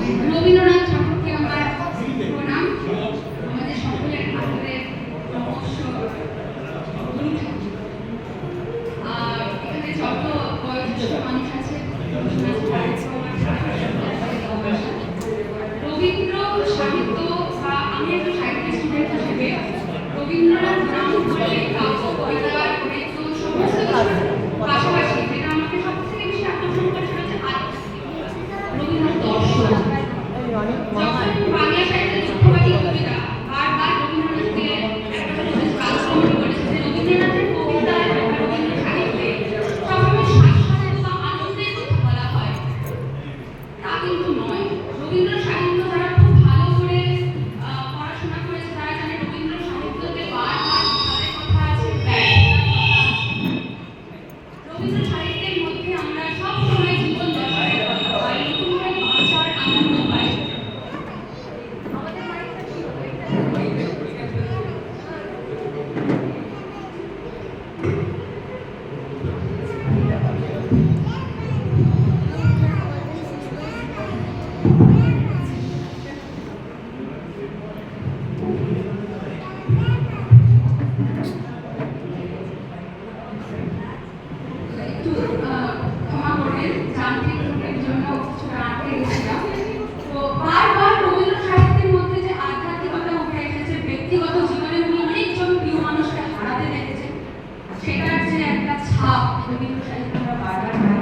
রবীন্দ্রনাথ ঠাকুরকে আমার প্রণাম। আমাদের সকলের ঠাকুরের রহস্য গুরু ঠাকুর। আর এখানে যত বয়োজ্যেষ্ঠ মানুষ আছে রবীন্দ্র সাহিত্য বা আমি একজন সাহিত্য স্টুডেন্ট হিসেবে রবীন্দ্রনাথ নাম বললে কাব্য কবিতা নৃত্য সমস্ত কিছুর পাশাপাশি যেটা আমাকে সবথেকে বেশি আকর্ষণ করে সেটা হচ্ছে রবীন্দ্রনাথ দর্শন। যখন বাংলা সাহিত্যের যুদ্ধবাদী কবিতা বারবার রবীন্দ্রনাথকে একটা আক্রমণ করেছে যে রবীন্দ্রনাথের কবিতায় রবীন্দ্র সাহিত্যে সবসময় স্বাস্থ্য বা আনন্দের কথা বলা হয়, তা কিন্তু নয়। রবীন্দ্র সাহিত্য যারা খুব ভালো করে পড়াশোনা করেছে তারা জানে রবীন্দ্র সাহিত্যতে বারবার বিষাদের কথা আছে, ব্যর্থতার কথা আছে। রবীন্দ্র সাহিত্যের মধ্যে আমরা সব সময় জীবন দর্শনের কথা পাই, নতুনভাবে বাঁচার আনন্দ পাই। একটু ক্ষমা করবেন, যান্ত্রিক ত্রুটির জন্য কিছুটা আটকে গেছিলাম। তো বারবার রবীন্দ্র সাহিত্যের মধ্যে যে আধ্যাত্মিকতা উঠে এসেছে, ব্যক্তিগত জীবনে উনি অনেকজন প্রিয় মানুষকে হারাতে দেখেছেন, সেটার যে একটা ছাপ রবীন্দ্র সাহিত্য আমরা বারবার পাই,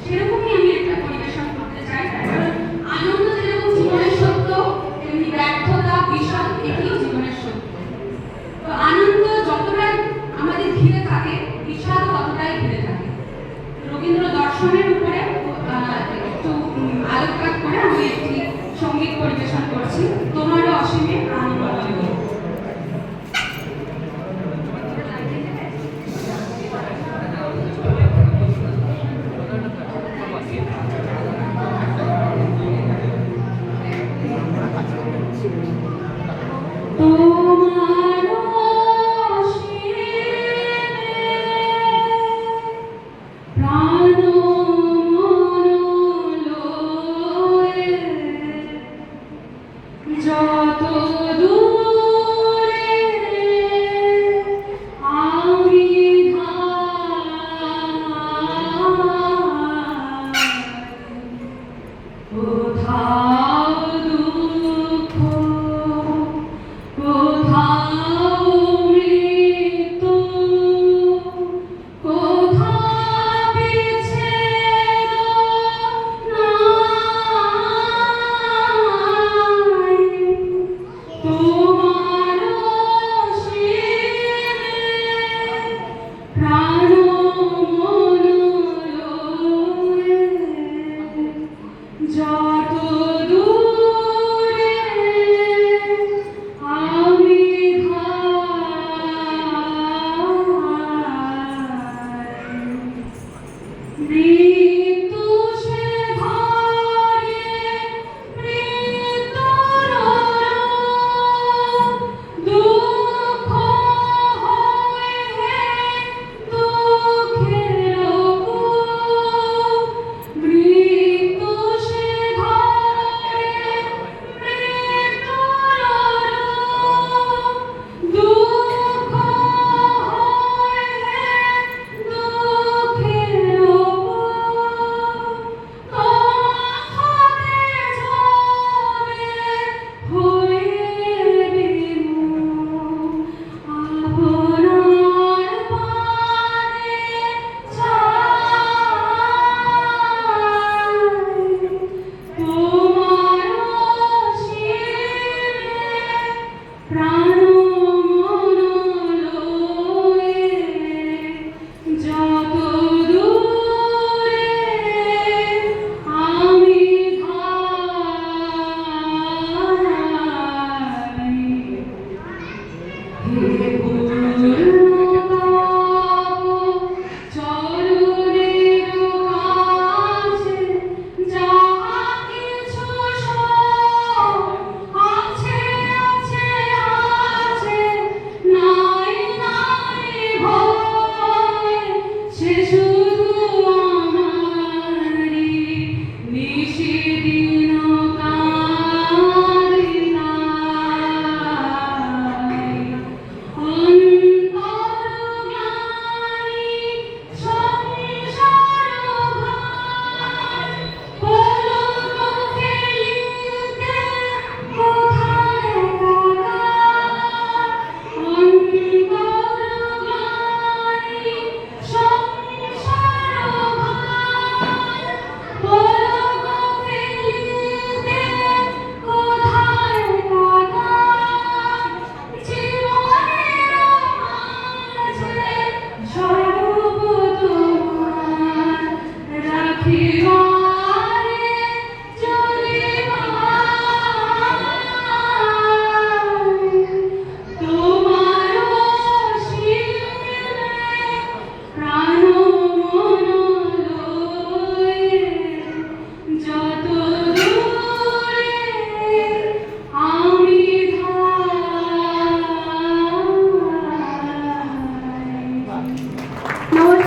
সেরকমই আমি একটা পরিবেশন করতে চাই। কারণ আনন্দ যেরকম জীবনের সত্য, তেমনি ব্যর্থতা বিষাদ এটিও জীবনের সত্য। তো আনন্দ যতটাই আমাদের ঘিরে থাকে, বিষাদও ততটাই ঘিরে থাকে। রবীন্দ্র দর্শনের উপরে একটু আলোকপাত করে আমি একটি সঙ্গীত পরিবেশন করছি, তোমারও অসীমে প্রাণ বদল। যত দূরে আমি কোথাও দুঃখ, কোথাও মৃত্যু, কোথাও বিচ্ছেদ নাই, তোমার অসীমে প্রাণ মন লয়ে জয়।